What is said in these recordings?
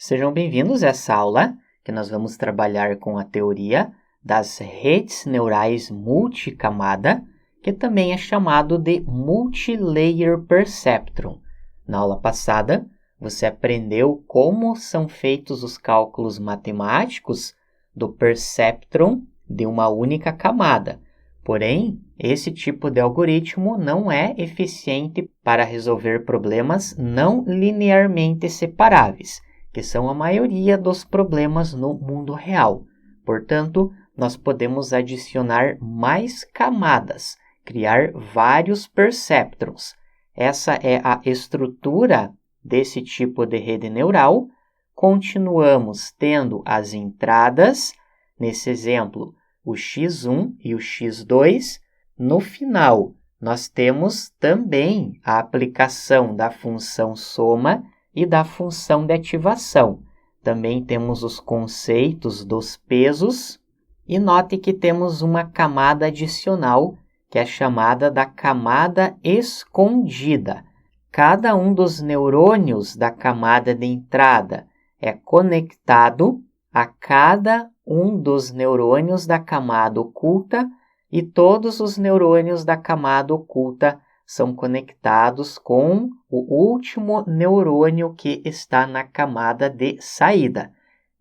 Sejam bem-vindos a essa aula que nós vamos trabalhar com a teoria das redes neurais multicamada, que também é chamado de Multilayer Perceptron. Na aula passada, você aprendeu como são feitos os cálculos matemáticos do perceptron de uma única camada. Porém, esse tipo de algoritmo não é eficiente para resolver problemas não linearmente separáveis, que são a maioria dos problemas no mundo real. Portanto, nós podemos adicionar mais camadas, criar vários perceptrons. Essa é a estrutura desse tipo de rede neural. Continuamos tendo as entradas, nesse exemplo, o x1 e o x2. No final, nós temos também a aplicação da função soma e da função de ativação. Também temos os conceitos dos pesos. E note que temos uma camada adicional, que é chamada da camada escondida. Cada um dos neurônios da camada de entrada é conectado a cada um dos neurônios da camada oculta e todos os neurônios da camada oculta são conectados com o último neurônio que está na camada de saída.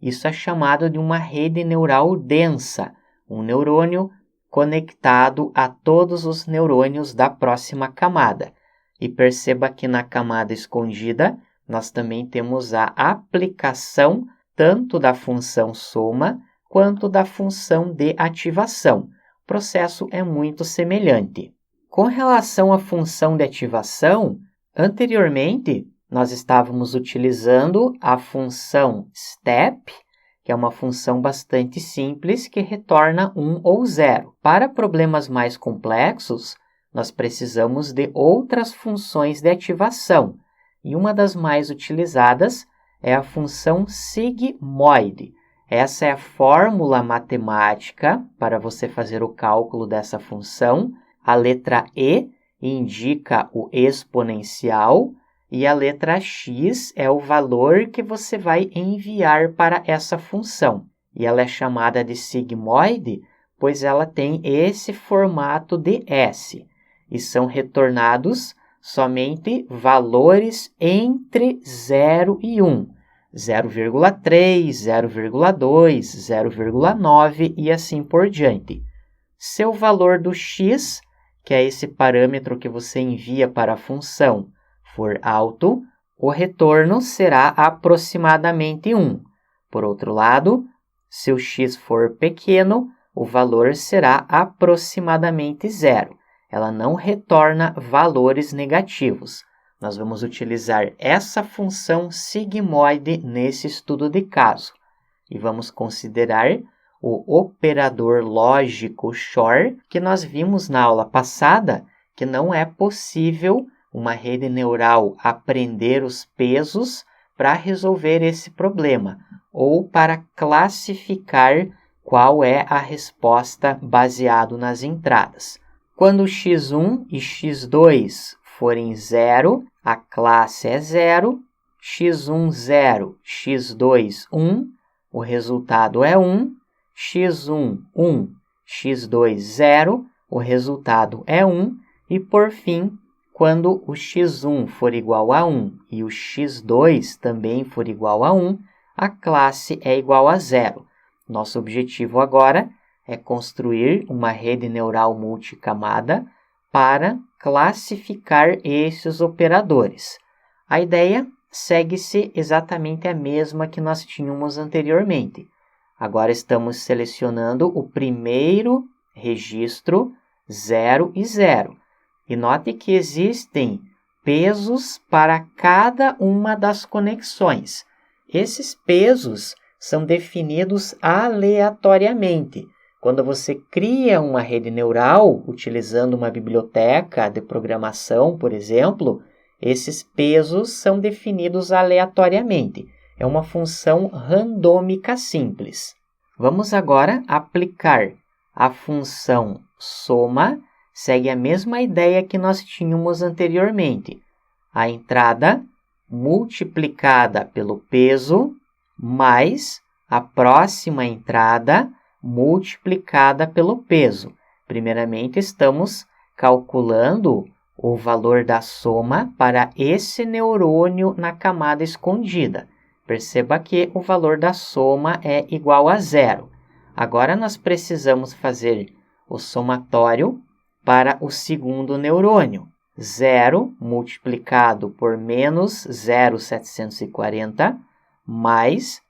Isso é chamado de uma rede neural densa, um neurônio conectado a todos os neurônios da próxima camada. E perceba que na camada escondida, nós também temos a aplicação tanto da função soma quanto da função de ativação. O processo é muito semelhante. Com relação à função de ativação, anteriormente nós estávamos utilizando a função step, que é uma função bastante simples que retorna 1 ou 0. Para problemas mais complexos, nós precisamos de outras funções de ativação, e uma das mais utilizadas é a função sigmoide. Essa é a fórmula matemática para você fazer o cálculo dessa função. A letra E indica o exponencial e a letra X é o valor que você vai enviar para essa função. E ela é chamada de sigmoide, pois ela tem esse formato de S. E são retornados somente valores entre 0 e 1. 0,3, 0,2, 0,9 e assim por diante. Se o valor do x, que é esse parâmetro que você envia para a função, for alto, o retorno será aproximadamente 1. Por outro lado, se o x for pequeno, o valor será aproximadamente 0. Ela não retorna valores negativos. Nós vamos utilizar essa função sigmoide nesse estudo de caso. E vamos considerar o operador lógico XOR, que nós vimos na aula passada, que não é possível uma rede neural aprender os pesos para resolver esse problema, ou para classificar qual é a resposta baseado nas entradas. Quando x1 e x2 forem 0, a classe é 0, x1, 0, x2, 1, o resultado é 1, x1, 1, x2, 0, o resultado é 1, e por fim, quando o x1 for igual a 1 e o x2 também for igual a 1, a classe é igual a 0. Nosso objetivo agora é construir uma rede neural multicamada para classificar esses operadores. A ideia segue-se exatamente a mesma que nós tínhamos anteriormente. Agora estamos selecionando o primeiro registro 0 e 0. E note que existem pesos para cada uma das conexões. Esses pesos são definidos aleatoriamente. Quando você cria uma rede neural utilizando uma biblioteca de programação, por exemplo, esses pesos são definidos aleatoriamente. É uma função randômica simples. Vamos agora aplicar a função soma. Segue a mesma ideia que nós tínhamos anteriormente. A entrada multiplicada pelo peso mais a próxima entrada multiplicada pelo peso. Primeiramente, estamos calculando o valor da soma para esse neurônio na camada escondida. Perceba que o valor da soma é igual a 0. Agora, nós precisamos fazer o somatório para o segundo neurônio. 0 multiplicado por menos 0,740 mais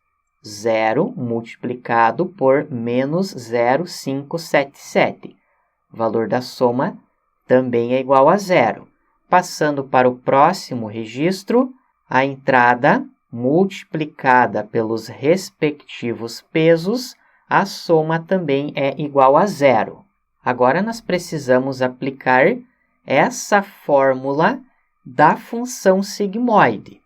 0 multiplicado por menos 0,577. O valor da soma também é igual a 0. Passando para o próximo registro, a entrada multiplicada pelos respectivos pesos, a soma também é igual a 0. Agora, nós precisamos aplicar essa fórmula da função sigmoide.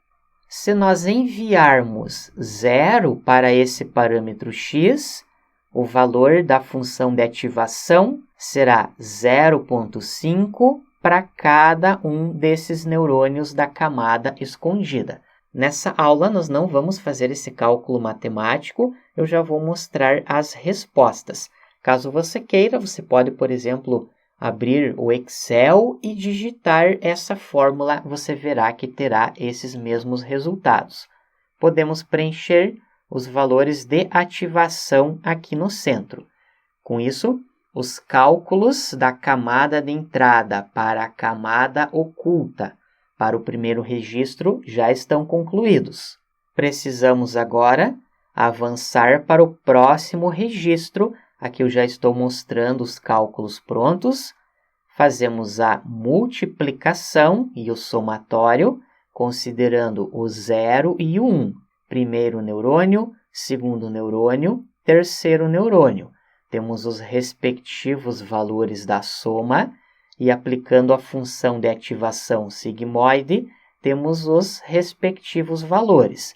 Se nós enviarmos 0 para esse parâmetro x, o valor da função de ativação será 0,5 para cada um desses neurônios da camada escondida. Nessa aula, nós não vamos fazer esse cálculo matemático, eu já vou mostrar as respostas. Caso você queira, você pode, por exemplo, abrir o Excel e digitar essa fórmula, você verá que terá esses mesmos resultados. Podemos preencher os valores de ativação aqui no centro. Com isso, os cálculos da camada de entrada para a camada oculta para o primeiro registro já estão concluídos. Precisamos agora avançar para o próximo registro. Aqui eu já estou mostrando os cálculos prontos. Fazemos a multiplicação e o somatório, considerando o 0 e o 1. Primeiro neurônio, segundo neurônio, terceiro neurônio. Temos os respectivos valores da soma e, aplicando a função de ativação sigmoide, temos os respectivos valores.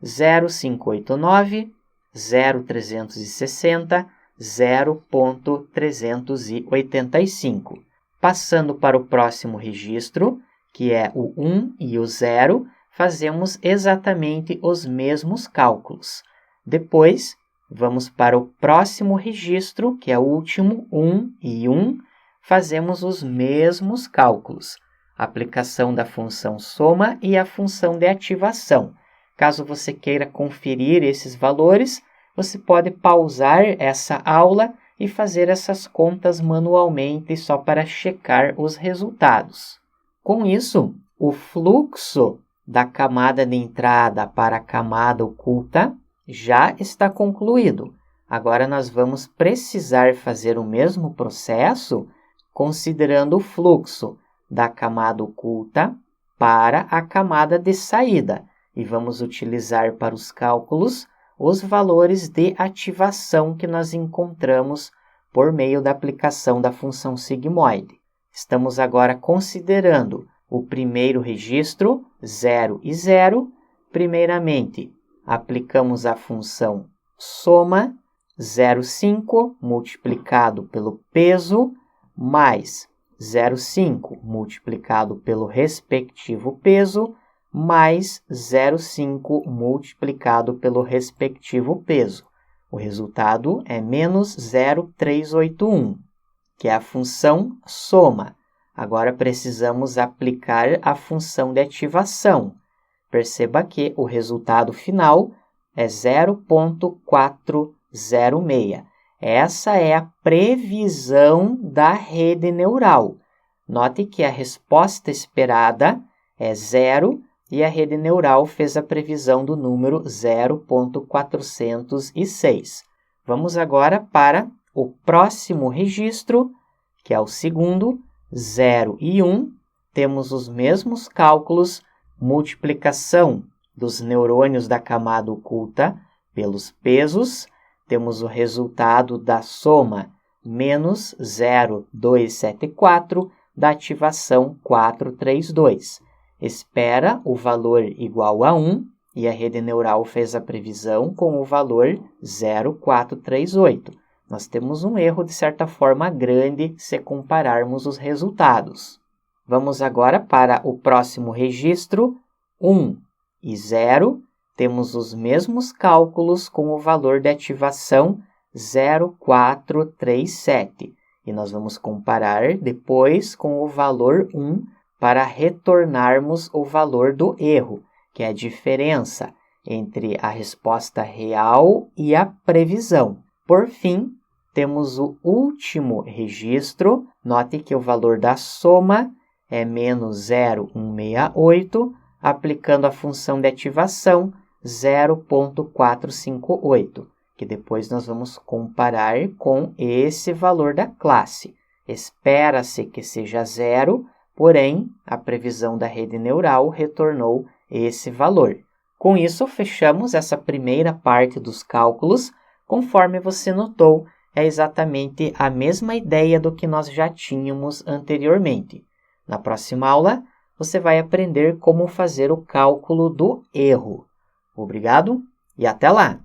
0,589, 0,360, 0,385. Passando para o próximo registro, que é o 1 e o 0, fazemos exatamente os mesmos cálculos. Depois, vamos para o próximo registro, que é o último, 1 e 1, fazemos os mesmos cálculos. Aplicação da função soma e a função de ativação. Caso você queira conferir esses valores, você pode pausar essa aula e fazer essas contas manualmente só para checar os resultados. Com isso, o fluxo da camada de entrada para a camada oculta já está concluído. Agora nós vamos precisar fazer o mesmo processo considerando o fluxo da camada oculta para a camada de saída e vamos utilizar para os cálculos os valores de ativação que nós encontramos por meio da aplicação da função sigmoide. Estamos agora considerando o primeiro registro, 0 e 0. Primeiramente, aplicamos a função soma, 0,5 multiplicado pelo peso, mais 0,5 multiplicado pelo respectivo peso, mais 0,5 multiplicado pelo respectivo peso. O resultado é menos 0,381, que é a função soma. Agora precisamos aplicar a função de ativação. Perceba que o resultado final é 0,406. Essa é a previsão da rede neural. Note que a resposta esperada é 0 e a rede neural fez a previsão do número 0,406. Vamos agora para o próximo registro, que é o segundo, 0 e 1. Temos os mesmos cálculos, multiplicação dos neurônios da camada oculta pelos pesos. Temos o resultado da soma menos 0,274 da ativação 432. Espera o valor igual a 1 e a rede neural fez a previsão com o valor 0,438. Nós temos um erro, de certa forma, grande se compararmos os resultados. Vamos agora para o próximo registro, 1 e 0. temos os mesmos cálculos com o valor de ativação 0437. E nós vamos comparar depois com o valor 1 para retornarmos o valor do erro, que é a diferença entre a resposta real e a previsão. Por fim, temos o último registro. Note que o valor da soma é menos 0,168, aplicando a função de ativação 0,458, que depois nós vamos comparar com esse valor da classe. Espera-se que seja 0, porém, a previsão da rede neural retornou esse valor. Com isso, fechamos essa primeira parte dos cálculos. Conforme você notou, é exatamente a mesma ideia do que nós já tínhamos anteriormente. Na próxima aula, você vai aprender como fazer o cálculo do erro. Obrigado e até lá!